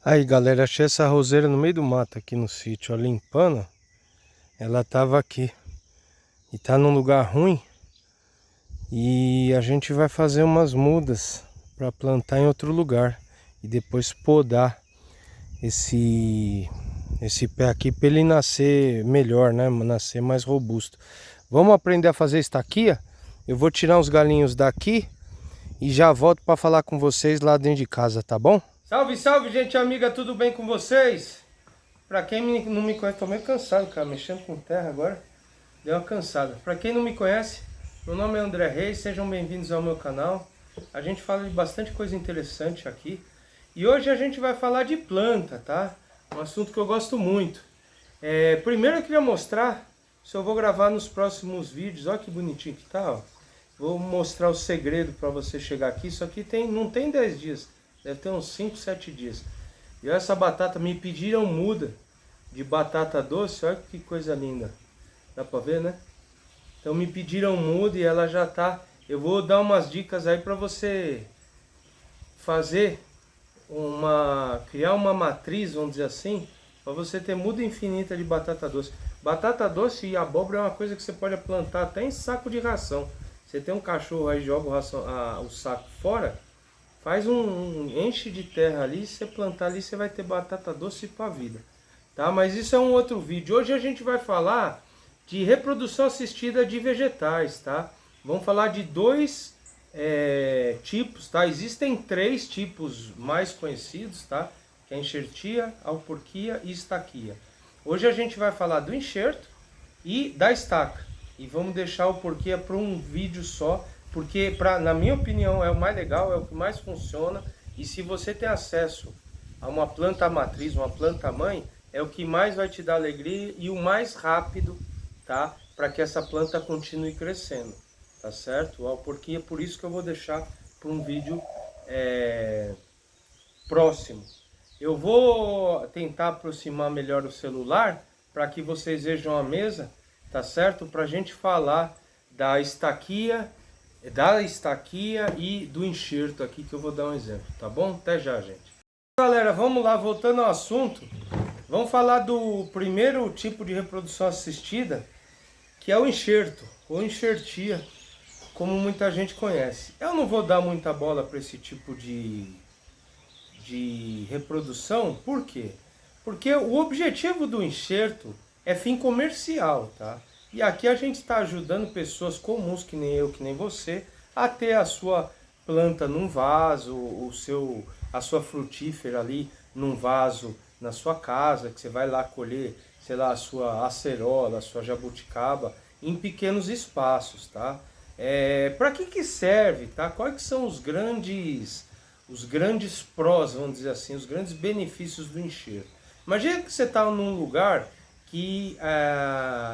Aí galera, achei essa roseira no meio do mato aqui no sítio, ó, limpando. Ela tava aqui e tá num lugar ruim. E a gente vai fazer umas mudas para plantar em outro lugar e depois podar esse pé aqui para ele nascer melhor, né? Nascer mais robusto. Vamos aprender a fazer estaquia? Eu vou tirar uns galinhos daqui e já volto para falar com vocês lá dentro de casa, tá bom? Salve, salve, gente amiga, tudo bem com vocês? Pra quem não me conhece, tô meio cansado, cara, mexendo com terra agora, deu uma cansada. Pra quem não me conhece, meu nome é André Reis, sejam bem-vindos ao meu canal. A gente fala de bastante coisa interessante aqui. E hoje a gente vai falar de planta, tá? Um assunto que eu gosto muito. Primeiro eu queria mostrar, se eu vou gravar nos próximos vídeos, olha que bonitinho que tá, ó. Vou mostrar o segredo para você chegar aqui. Isso aqui não tem 10 dias, deve ter uns 5, 7 dias. E essa batata, me pediram muda de batata doce, olha que coisa linda. Dá para ver, né? Então me pediram muda e ela já tá. Eu vou dar umas dicas aí para você fazer criar uma matriz, vamos dizer assim, para você ter muda infinita de batata doce. Batata doce e abóbora é uma coisa que você pode plantar até em saco de ração. Você tem um cachorro aí, joga o saco fora, enche de terra ali, se você plantar ali, você vai ter batata doce para a vida. Tá? Mas isso é um outro vídeo. Hoje a gente vai falar de reprodução assistida de vegetais, tá? Vamos falar de dois tipos, tá? Existem 3 tipos mais conhecidos, tá? Que é a enxertia, alporquia e estaquia. Hoje a gente vai falar do enxerto e da estaca. E vamos deixar o porquê para um vídeo só, porque na minha opinião é o mais legal, é o que mais funciona. E se você tem acesso a uma planta matriz, uma planta mãe, é o que mais vai te dar alegria e o mais rápido, tá? Para que essa planta continue crescendo, tá certo? O alporquia, por isso que eu vou deixar para um vídeo próximo. Eu vou tentar aproximar melhor o celular para que vocês vejam a mesa, tá certo? Para a gente falar da estaquia e do enxerto aqui, que eu vou dar um exemplo, tá bom? Até já, gente. Galera, vamos lá, voltando ao assunto, vamos falar do primeiro tipo de reprodução assistida, que é o enxerto, ou enxertia, como muita gente conhece. Eu não vou dar muita bola para esse tipo de reprodução, por quê? Porque o objetivo do enxerto é fim comercial, tá? E aqui a gente está ajudando pessoas comuns, que nem eu, que nem você, a ter a sua planta num vaso, a sua frutífera ali num vaso na sua casa, que você vai lá colher, sei lá, a sua acerola, a sua jabuticaba, em pequenos espaços, tá? Para que serve, tá? Quais que são os grandes prós, vamos dizer assim, os grandes benefícios do enxerto? Imagina que você está num lugar que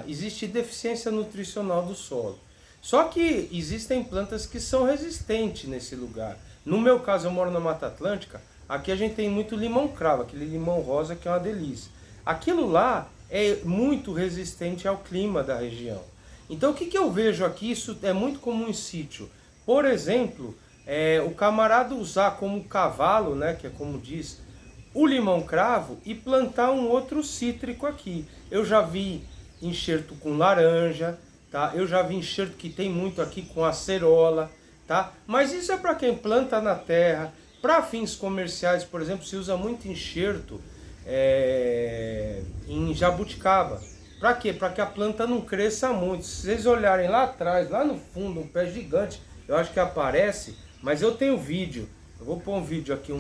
existe deficiência nutricional do solo. Só que existem plantas que são resistentes nesse lugar. No meu caso, eu moro na Mata Atlântica, aqui a gente tem muito limão-cravo, aquele limão rosa que é uma delícia. Aquilo lá é muito resistente ao clima da região. Então o que eu vejo aqui, isso é muito comum em sítio. Por exemplo, o camarada usar como cavalo, né, que é como diz, o limão-cravo e plantar um outro cítrico aqui. Eu já vi enxerto com laranja, tá? Eu já vi enxerto que tem muito aqui com acerola, tá? Mas isso é para quem planta na terra. Para fins comerciais, por exemplo, se usa muito enxerto em jabuticaba. Para quê? Para que a planta não cresça muito. Se vocês olharem lá atrás, lá no fundo, um pé gigante, eu acho que aparece, mas eu tenho vídeo. Eu vou pôr um vídeo aqui,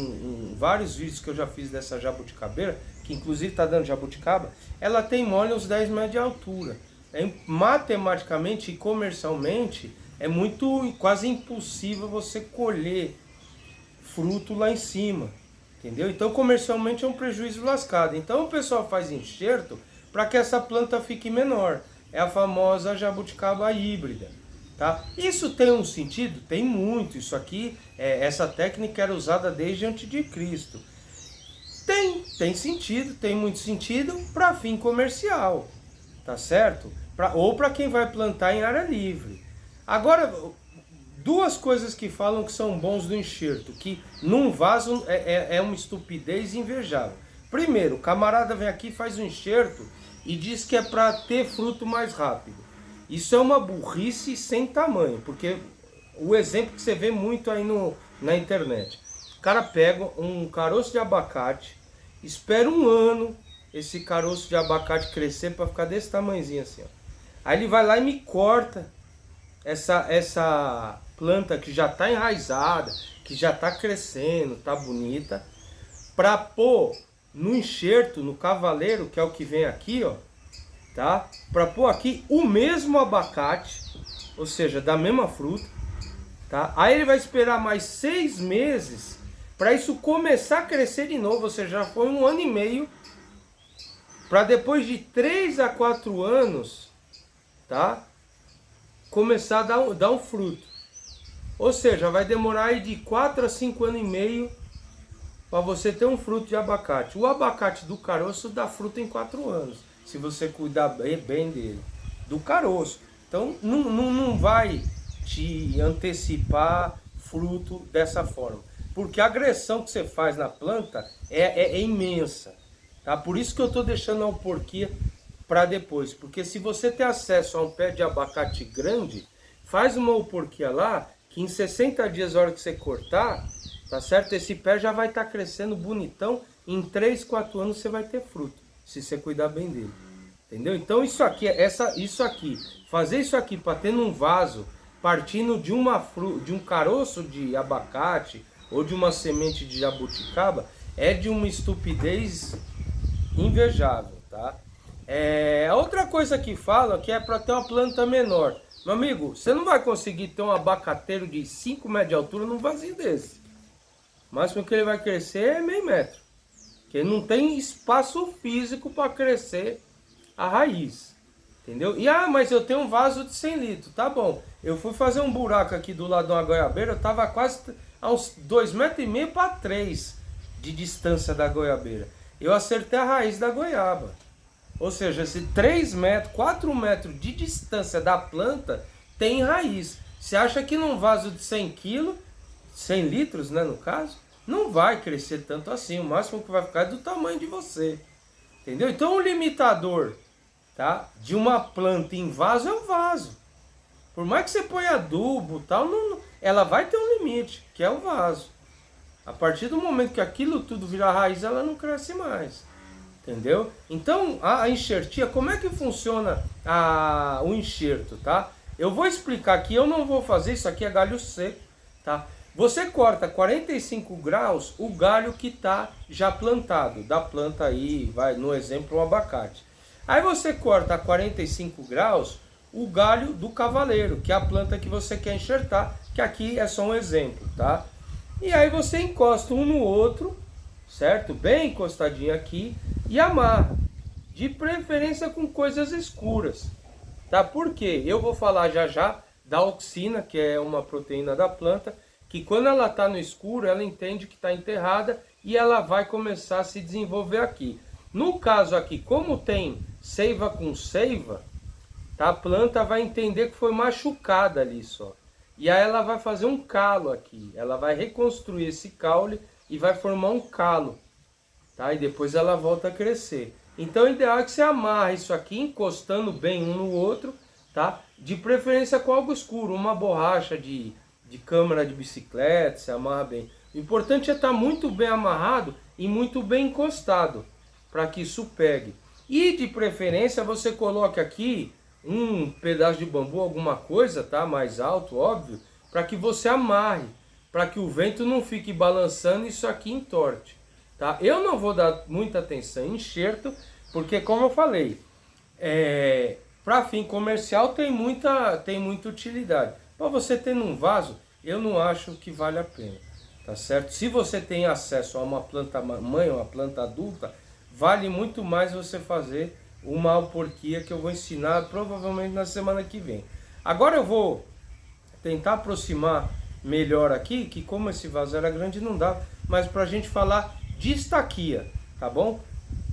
vários vídeos que eu já fiz dessa jabuticabeira, que inclusive está dando jabuticaba. Ela tem mole uns 10 metros de altura. Matematicamente e comercialmente é quase impossível você colher fruto lá em cima, entendeu? Então comercialmente é um prejuízo lascado. Então o pessoal faz enxerto para que essa planta fique menor. É a famosa jabuticaba híbrida. Tá? Isso tem um sentido? Tem muito. Isso aqui, essa técnica era usada desde antes de Cristo. Tem sentido, tem muito sentido para fim comercial, tá certo? Ou para quem vai plantar em área livre. Agora, duas coisas que falam que são bons do enxerto, que num vaso é uma estupidez invejável. Primeiro, o camarada vem aqui, faz um enxerto e diz que é para ter fruto mais rápido. Isso é uma burrice sem tamanho, porque o exemplo que você vê muito aí na internet. O cara pega um caroço de abacate, espera um ano esse caroço de abacate crescer para ficar desse tamanhozinho assim, ó. Aí ele vai lá e me corta essa planta que já está enraizada, que já está crescendo, tá bonita, para pôr no enxerto, no cavaleiro, que é o que vem aqui, ó, tá? Para pôr aqui o mesmo abacate, ou seja, da mesma fruta, tá? Aí ele vai esperar mais 6 meses para isso começar a crescer de novo, ou seja, já foi 1 ano e meio, para depois de 3 a 4 anos, tá? Começar a dar um fruto. Ou seja, vai demorar aí de 4 a 5 anos e meio para você ter um fruto de abacate. O abacate do caroço dá fruto em 4 anos, se você cuidar bem dele, do caroço. Então não vai te antecipar fruto dessa forma, porque a agressão que você faz na planta é imensa, tá? Por isso que eu estou deixando a alporquia para depois, porque se você tem acesso a um pé de abacate grande, faz uma alporquia lá, que em 60 dias, a hora que você cortar, tá certo? Esse pé já vai estar crescendo bonitão, em 3, 4 anos você vai ter fruto, se você cuidar bem dele, entendeu? Então isso aqui, fazer isso aqui para ter num vaso, partindo de um caroço de abacate, ou de uma semente de jabuticaba, é de uma estupidez invejável, tá? Outra coisa que falam que é para ter uma planta menor. Meu amigo, você não vai conseguir ter um abacateiro de 5 metros de altura num vasinho desse. O máximo que ele vai crescer é meio metro. Porque não tem espaço físico para crescer a raiz. Entendeu? E mas eu tenho um vaso de 100 litros. Tá bom. Eu fui fazer um buraco aqui do lado de uma goiabeira. Eu tava quase a uns 2,5 metros para 3 de distância da goiabeira. Eu acertei a raiz da goiaba. Ou seja, se 3 metros, 4 metros de distância da planta tem raiz. Você acha que num vaso de 100 quilos, 100 litros, né, no caso, não vai crescer tanto assim. O máximo que vai ficar é do tamanho de você. Entendeu? Então o limitador, tá, de uma planta em vaso é um vaso. Por mais que você ponha adubo e tal, ela vai ter um limite, que é o vaso. A partir do momento que aquilo tudo virar raiz, ela não cresce mais. Entendeu? Então a enxertia, como é que funciona o enxerto, tá? Eu vou explicar aqui, eu não vou fazer, isso aqui é galho seco, tá? Você corta 45 graus o galho que está já plantado, da planta aí, vai no exemplo um abacate. Aí você corta a 45 graus o galho do cavaleiro, que é a planta que você quer enxertar, que aqui é só um exemplo, tá? E aí você encosta um no outro, certo? Bem encostadinho aqui e amarra, de preferência com coisas escuras, tá? Por quê? Eu vou falar já da auxina, que é uma proteína da planta, que quando ela está no escuro, ela entende que está enterrada e ela vai começar a se desenvolver aqui. No caso aqui, como tem seiva com seiva, tá? A planta vai entender que foi machucada ali só. E aí ela vai fazer um calo aqui, ela vai reconstruir esse caule e vai formar um calo, tá? E depois ela volta a crescer. Então o ideal é que você amarre isso aqui, encostando bem um no outro, tá? De preferência com algo escuro, uma borracha de câmara de bicicleta, você amarra bem. O importante é estar muito bem amarrado e muito bem encostado, para que isso pegue. E de preferência você coloque aqui um pedaço de bambu, alguma coisa, tá? Mais alto, óbvio, para que você amarre, para que o vento não fique balançando e isso aqui entorte, tá? Eu não vou dar muita atenção em enxerto, porque como eu falei, para fim comercial tem muita utilidade. Para você ter num vaso, eu não acho que vale a pena, tá certo? Se você tem acesso a uma planta mãe, uma planta adulta, vale muito mais você fazer uma alporquia que eu vou ensinar provavelmente na semana que vem. Agora eu vou tentar aproximar melhor aqui, que como esse vaso era grande não dá, mas pra gente falar de estaquia, tá bom?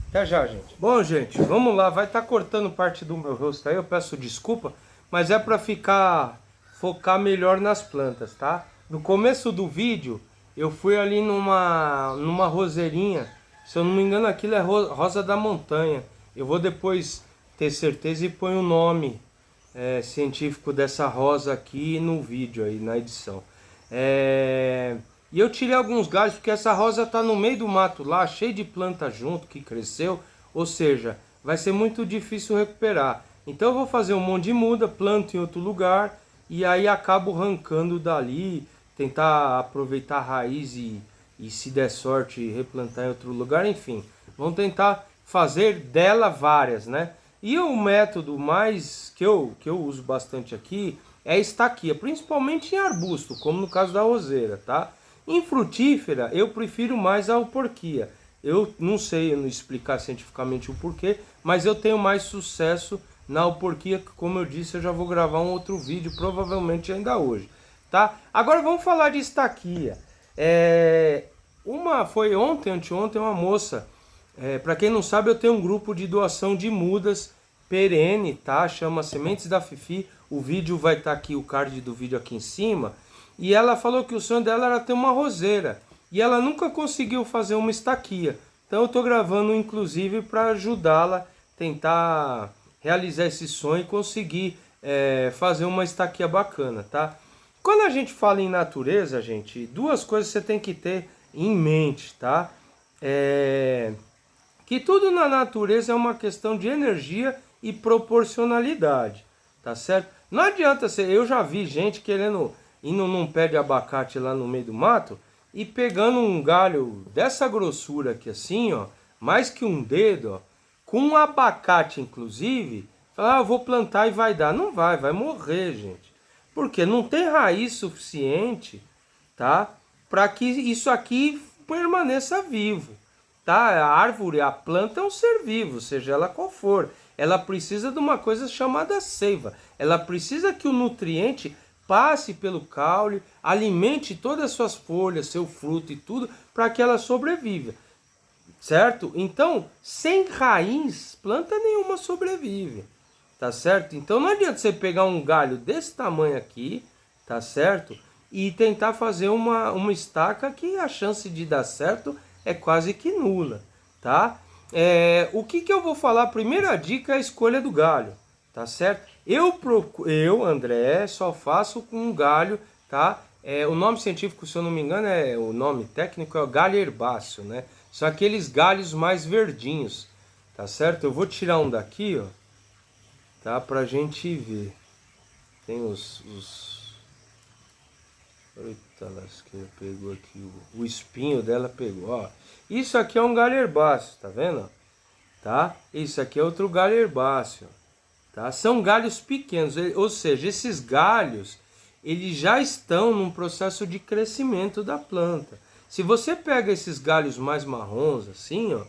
Até já, gente. Bom, gente, vamos lá, vai estar cortando parte do meu rosto aí, eu peço desculpa, mas é pra ficar focar melhor nas plantas, tá? No começo do vídeo, eu fui ali numa roseirinha, se eu não me engano aquilo é rosa da montanha. Eu vou depois ter certeza e põe o nome científico dessa rosa aqui no vídeo aí, na edição. E eu tirei alguns galhos, porque essa rosa tá no meio do mato lá, cheio de planta junto, que cresceu, ou seja, vai ser muito difícil recuperar. Então eu vou fazer um monte de muda, planto em outro lugar, e aí acabo arrancando dali, tentar aproveitar a raiz e se der sorte replantar em outro lugar, enfim. Vamos tentar fazer dela várias, né? E o método mais que eu uso bastante aqui é a estaquia, principalmente em arbusto, como no caso da roseira, tá? Em frutífera, eu prefiro mais a alporquia. Eu não sei explicar cientificamente o porquê, mas eu tenho mais sucesso na alporquia, que, como eu disse, eu já vou gravar um outro vídeo, provavelmente ainda hoje, tá? Agora vamos falar de estaquia. Foi anteontem, uma moça, para quem não sabe, eu tenho um grupo de doação de mudas perene, tá? Chama Sementes da Fifi. O vídeo vai estar aqui, o card do vídeo aqui em cima. E ela falou que o sonho dela era ter uma roseira. E ela nunca conseguiu fazer uma estaquia. Então eu estou gravando, inclusive, para ajudá-la a tentar realizar esse sonho e conseguir fazer uma estaquia bacana, tá? Quando a gente fala em natureza, gente, duas coisas você tem que ter em mente, tá? Que tudo na natureza é uma questão de energia e proporcionalidade, tá certo? Não adianta eu já vi gente indo num pé de abacate lá no meio do mato e pegando um galho dessa grossura aqui assim, ó, mais que um dedo, ó, com um abacate inclusive, falar, eu vou plantar e vai dar. Não vai morrer, gente. Porque não tem raiz suficiente, tá? Para que isso aqui permaneça vivo, tá? A árvore, a planta é um ser vivo, seja ela qual for. Ela precisa de uma coisa chamada seiva. Ela precisa que o nutriente passe pelo caule, alimente todas as suas folhas, seu fruto e tudo, para que ela sobreviva, certo? Então, sem raiz, planta nenhuma sobrevive, tá certo? Então não adianta você pegar um galho desse tamanho aqui, tá certo? E tentar fazer uma estaca que a chance de dar certo é quase que nula, tá? O que eu vou falar? A primeira dica é a escolha do galho, tá certo? Eu, André, só faço com um galho, tá? O nome científico, se eu não me engano, o nome técnico é o galho herbáceo, né? São aqueles galhos mais verdinhos, tá certo? Eu vou tirar um daqui, ó, tá? Pra gente ver. Tem Eita lasqueira, pegou aqui, o espinho dela pegou, ó. Isso aqui é um galho herbáceo, tá vendo? Tá? Isso aqui é outro galho herbáceo, tá? São galhos pequenos, ou seja, esses galhos, eles já estão num processo de crescimento da planta. Se você pega esses galhos mais marrons, assim, ó,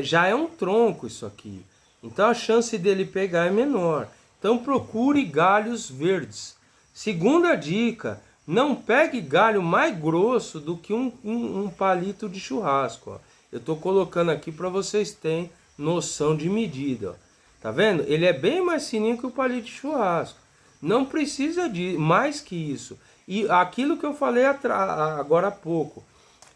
já é um tronco isso aqui. Então a chance dele pegar é menor. Então procure galhos verdes. Segunda dica, não pegue galho mais grosso do que um palito de churrasco, ó. Eu estou colocando aqui para vocês terem noção de medida, ó. Tá vendo? Ele é bem mais fininho que o palito de churrasco. Não precisa de mais que isso. E aquilo que eu falei agora há pouco,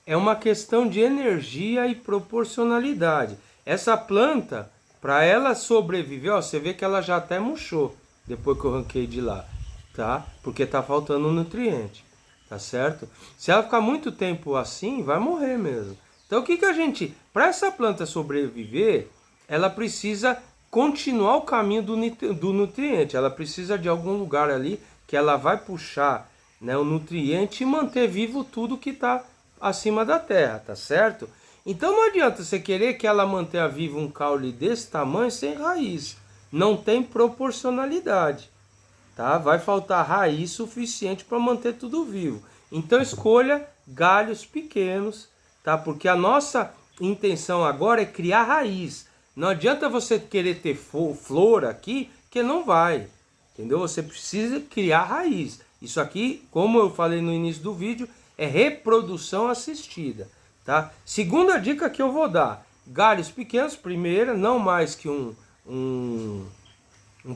é uma questão de energia e proporcionalidade. Essa planta, para ela sobreviver, ó, você vê que ela já até murchou depois que eu arranquei de lá, tá? Porque tá faltando nutriente, tá certo? Se ela ficar muito tempo assim, vai morrer mesmo. Então o que a gente, para essa planta sobreviver, ela precisa continuar o caminho do nutriente. Ela precisa de algum lugar ali que ela vai puxar, né, o nutriente e manter vivo tudo que está acima da terra, tá certo? Então não adianta você querer que ela mantenha vivo um caule desse tamanho sem raiz. Não tem proporcionalidade, tá? Vai faltar raiz suficiente para manter tudo vivo. Então escolha galhos pequenos, tá? Porque a nossa intenção agora é criar raiz. Não adianta você querer ter flor aqui, que não vai, entendeu? Você precisa criar raiz. Isso aqui, como eu falei no início do vídeo, é reprodução assistida, tá? Segunda dica que eu vou dar, galhos pequenos, primeira, não mais que um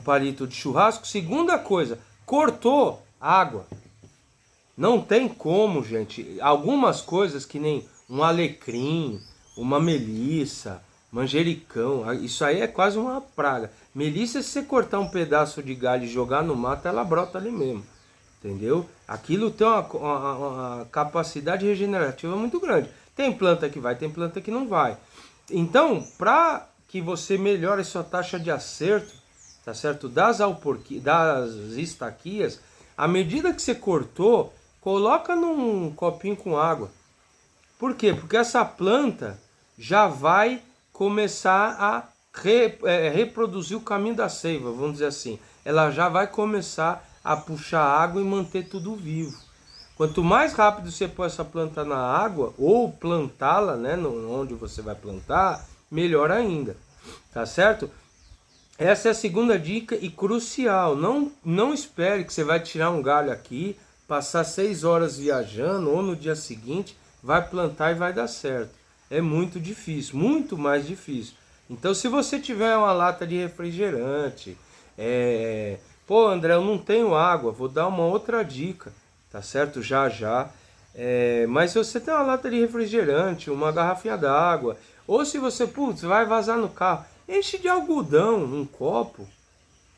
palito de churrasco. Segunda coisa, cortou, Água. Não tem como, gente. Algumas coisas que nem um alecrim, uma melissa, manjericão, isso aí é quase uma praga. Melissa, se você cortar um pedaço de galho e jogar no mato, ela brota ali mesmo. Entendeu? Aquilo tem uma capacidade regenerativa muito grande. Tem planta que vai, tem planta que não vai. Então, para que você melhore sua taxa de acerto, tá certo? Das estaquias, à medida que você cortou, coloca num copinho com água. Por quê? Porque essa planta já vai começar a reproduzir o caminho da seiva, vamos dizer assim. Ela já vai começar a puxar água e manter tudo vivo. Quanto mais rápido você pôr essa planta na água, ou plantá-la, né, onde você vai plantar, melhor ainda. Tá certo? Essa é a segunda dica e crucial. Não espere que você vai tirar um galho aqui, passar 6 horas viajando, ou no dia seguinte vai plantar e vai dar certo. É muito difícil, muito mais difícil. Então, se você tiver uma lata de refrigerante, pô, André, eu não tenho água, vou dar uma outra dica, tá certo? Já. Mas se você tem uma lata de refrigerante, uma garrafinha d'água, ou se você, putz, vai vazar no carro, enche de algodão um copo,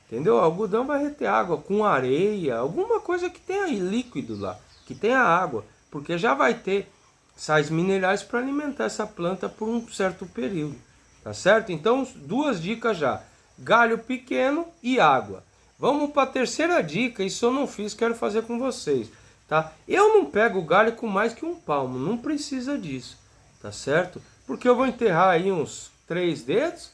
entendeu? O algodão vai reter água com areia, alguma coisa que tenha líquido lá, que tenha água, porque já vai ter sais minerais para alimentar essa planta por um certo período, tá certo? Então, 2 dicas já, galho pequeno e água. Vamos para a terceira dica, isso eu não fiz, quero fazer com vocês, tá? Eu não pego o galho com mais que um palmo, não precisa disso, tá certo? Porque eu vou enterrar aí uns 3 dedos,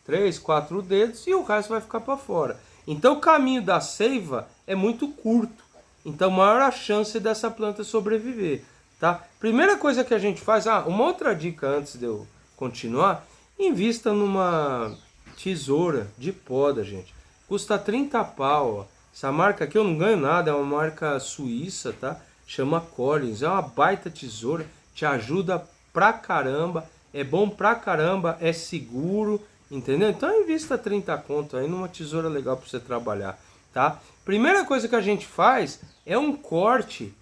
3, 4 dedos e o resto vai ficar para fora. Então o caminho da seiva é muito curto, então maior a chance dessa planta sobreviver, tá? Primeira coisa que a gente faz, uma outra dica antes de eu continuar, invista numa tesoura de poda, gente. Custa 30 pau, ó. Essa marca aqui eu não ganho nada, é uma marca suíça, tá? Chama Collins, é uma baita tesoura, te ajuda pra caramba, é bom pra caramba, é seguro, entendeu? Então invista 30 conto aí numa tesoura legal pra você trabalhar, tá? Primeira coisa que a gente faz é um corte,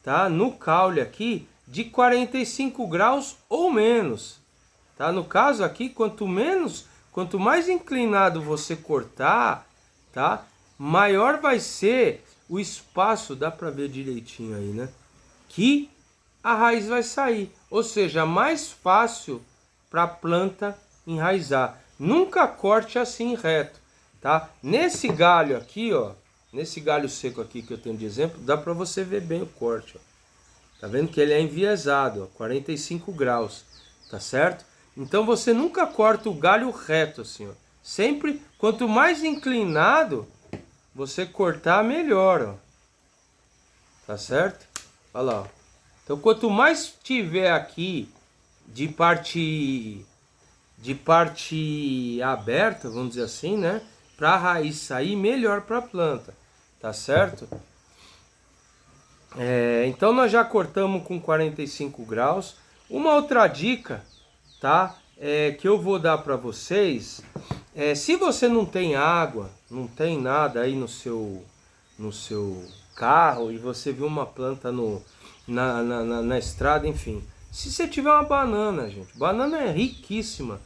tá? No caule aqui de 45 graus ou menos, tá? No caso aqui, quanto mais inclinado você cortar, tá? Maior vai ser o espaço, dá para ver direitinho aí, né? Que a raiz vai sair, ou seja, mais fácil para a planta enraizar. Nunca corte assim reto, tá? Nesse galho aqui, ó, nesse galho seco aqui que eu tenho de exemplo, dá para você ver bem o corte, ó. Tá vendo que ele é enviesado, ó, 45 graus, tá certo? Então você nunca corta o galho reto assim, ó. Sempre, quanto mais inclinado você cortar, melhor, ó. Tá certo? Olha lá, ó. Então quanto mais tiver aqui de parte aberta, vamos dizer assim, né? Para a raiz sair, melhor para a planta, tá certo? Então nós já cortamos com 45 graus. Uma outra dica, tá? Que eu vou dar para vocês, se você não tem água, não tem nada aí no seu carro e você viu uma planta na estrada, enfim. Se você tiver uma banana, gente, banana é riquíssima,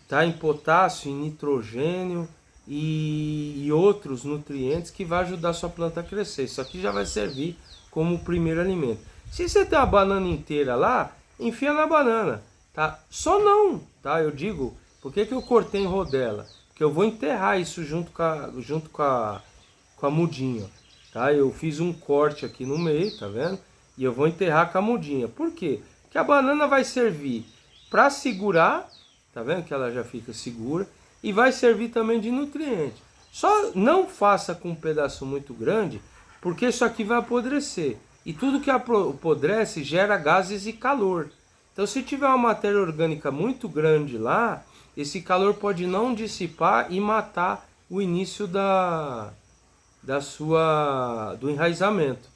tá? Em potássio, em nitrogênio e outros nutrientes que vai ajudar a sua planta a crescer. Isso aqui já vai servir como primeiro alimento. Se você tem a banana inteira lá, enfia na banana, tá? Só não, tá? Eu digo, por que eu cortei em rodela? Porque eu vou enterrar isso junto com a mudinha, tá? Eu fiz um corte aqui no meio, tá vendo? E eu vou enterrar com a mudinha. Por quê? Porque a banana vai servir para segurar, tá vendo que ela já fica segura, e vai servir também de nutriente. Só não faça com um pedaço muito grande, porque isso aqui vai apodrecer. E tudo que apodrece gera gases e calor. Então se tiver uma matéria orgânica muito grande lá, esse calor pode não dissipar e matar o início do enraizamento,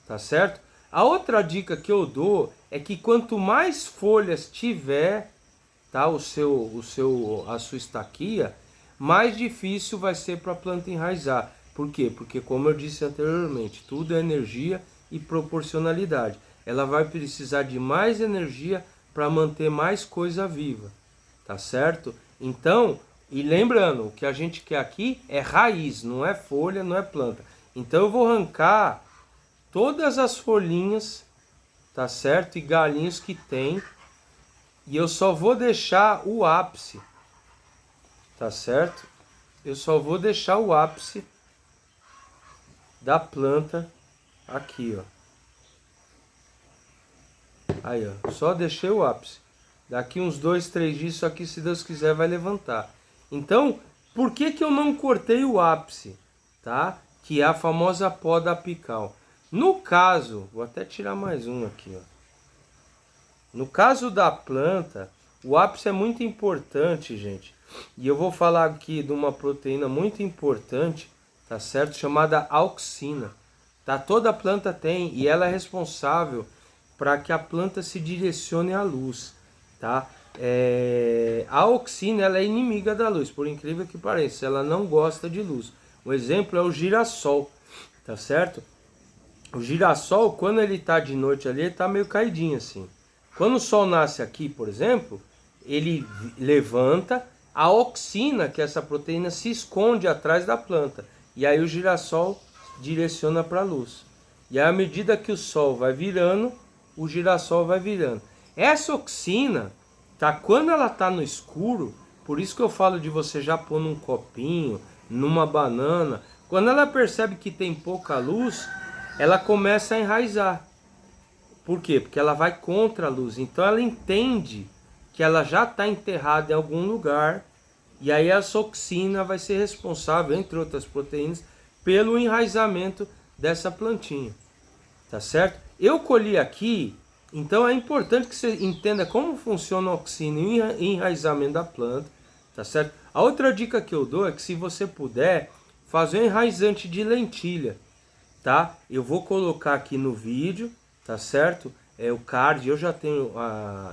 tá certo? A outra dica que eu dou é que quanto mais folhas tiver, tá, a sua estaquia, mais difícil vai ser para a planta enraizar. Por quê? Porque, como eu disse anteriormente, tudo é energia e proporcionalidade. Ela vai precisar de mais energia para manter mais coisa viva, tá certo? Então, e lembrando, o que a gente quer aqui é raiz, não é folha, não é planta. Então eu vou arrancar todas as folhinhas, tá certo? E galinhos que tem, e eu só vou deixar o ápice, tá certo? Eu só vou deixar o ápice da planta aqui, ó. Aí, ó, só deixei o ápice. Daqui uns 2, 3 dias isso aqui, se Deus quiser, vai levantar. Então, por que que eu não cortei o ápice, tá? Que é a famosa poda apical. No caso, vou até tirar mais um aqui, ó. No caso da planta, o ápice é muito importante, gente. E eu vou falar aqui de uma proteína muito importante, tá certo? Chamada auxina. Tá? Toda planta tem e ela é responsável para que a planta se direcione à luz, tá? A auxina, ela é inimiga da luz, por incrível que pareça, ela não gosta de luz. Um exemplo é o girassol, tá certo? O girassol, quando ele tá de noite ali, ele tá meio caidinho assim. Quando o sol nasce aqui, por exemplo, ele levanta, a auxina, que é essa proteína, se esconde atrás da planta. E aí o girassol direciona para a luz. E aí, à medida que o sol vai virando, o girassol vai virando. Essa auxina, tá, quando ela tá no escuro, por isso que eu falo de você já pôr num copinho, numa banana. Quando ela percebe que tem pouca luz, ela começa a enraizar. Por quê? Porque ela vai contra a luz. Então ela entende que ela já está enterrada em algum lugar. E aí a auxina vai ser responsável, entre outras proteínas, pelo enraizamento dessa plantinha. Tá certo? Eu colhi aqui, então é importante que você entenda como funciona a auxina e o enraizamento da planta. Tá certo? A outra dica que eu dou é que, se você puder, fazer um enraizante de lentilha. Tá? Eu vou colocar aqui no vídeo, tá certo? O card, eu já tenho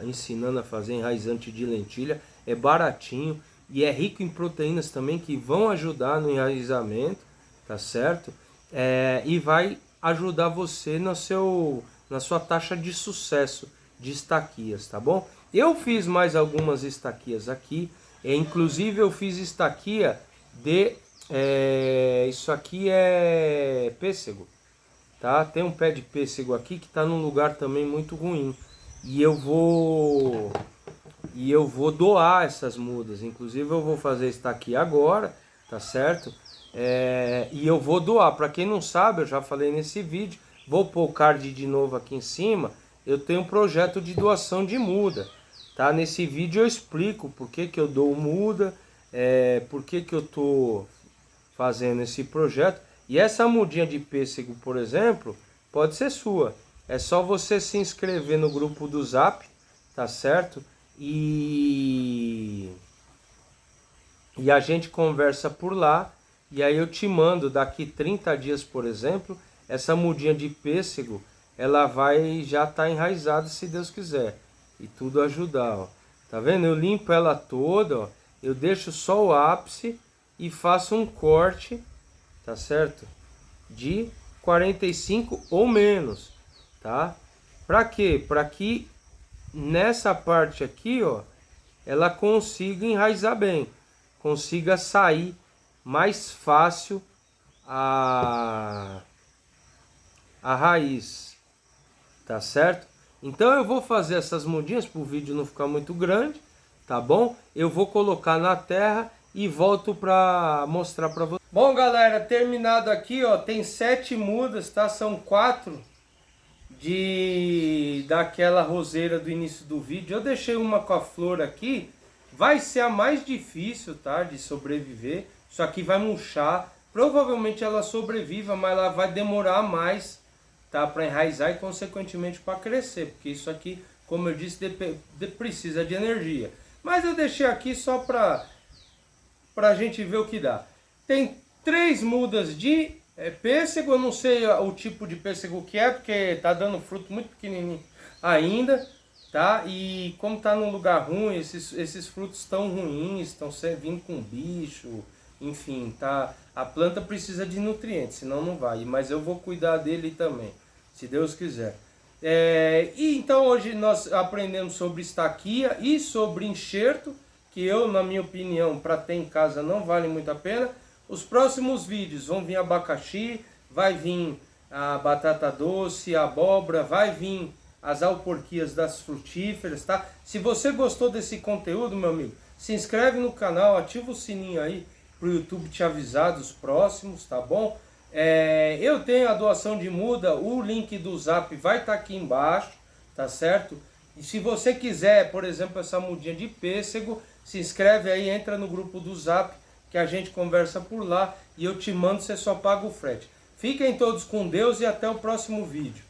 ensinando a fazer enraizante de lentilha, é baratinho e é rico em proteínas também que vão ajudar no enraizamento, tá certo? E vai ajudar você na sua taxa de sucesso de estaquias, tá bom? Eu fiz mais algumas estaquias aqui, inclusive eu fiz estaquia de... isso aqui é pêssego, tá? Tem um pé de pêssego aqui que está num lugar também muito ruim. E eu vou doar essas mudas. Inclusive eu vou fazer isso aqui agora, tá certo? E eu vou doar. Para quem não sabe, eu já falei nesse vídeo. Vou pôr o card de novo aqui em cima. Eu tenho um projeto de doação de muda, tá? Nesse vídeo eu explico por que que eu dou muda, por que que eu tô fazendo esse projeto. E essa mudinha de pêssego, por exemplo, pode ser sua. É só você se inscrever no grupo do Zap, tá certo? E a gente conversa por lá. E aí eu te mando daqui 30 dias, por exemplo, essa mudinha de pêssego, ela vai já estar enraizada, se Deus quiser. E tudo ajudar, ó. Tá vendo? Eu limpo ela toda, ó. Eu deixo só o ápice e faço um corte, tá certo? De 45 ou menos, tá? Para quê? Para que nessa parte aqui, ó, ela consiga enraizar bem, consiga sair mais fácil a raiz, tá certo? Então eu vou fazer essas mudinhas para o vídeo não ficar muito grande, tá bom? Eu vou colocar na terra e volto para mostrar para vocês. Bom, galera, terminado aqui, ó, tem 7 mudas, tá? São 4 daquela roseira do início do vídeo. Eu deixei uma com a flor aqui, vai ser a mais difícil, tá? De sobreviver. Isso aqui vai murchar. Provavelmente ela sobreviva, mas ela vai demorar mais, tá? Para enraizar e consequentemente para crescer, porque isso aqui, como eu disse, precisa de energia. Mas eu deixei aqui só para a gente ver o que dá. Tem 3 mudas de pêssego, eu não sei o tipo de pêssego que é, porque tá dando fruto muito pequenininho ainda, tá? E como tá num lugar ruim, esses frutos estão ruins, estão vindo com bicho, enfim, tá, a planta precisa de nutrientes, senão não vai, mas eu vou cuidar dele também, se Deus quiser. E então hoje nós aprendemos sobre estaquia e sobre enxerto, que eu, na minha opinião, para ter em casa não vale muito a pena. Os próximos vídeos vão vir abacaxi, vai vir a batata doce, a abóbora, vai vir as alporquias das frutíferas, tá? Se você gostou desse conteúdo, meu amigo, se inscreve no canal, ativa o sininho aí para o YouTube te avisar dos próximos, tá bom? Eu tenho a doação de muda, o link do Zap vai estar aqui embaixo, tá certo? E se você quiser, por exemplo, essa mudinha de pêssego, se inscreve aí, entra no grupo do Zap, que a gente conversa por lá e eu te mando, você só paga o frete. Fiquem todos com Deus e até o próximo vídeo.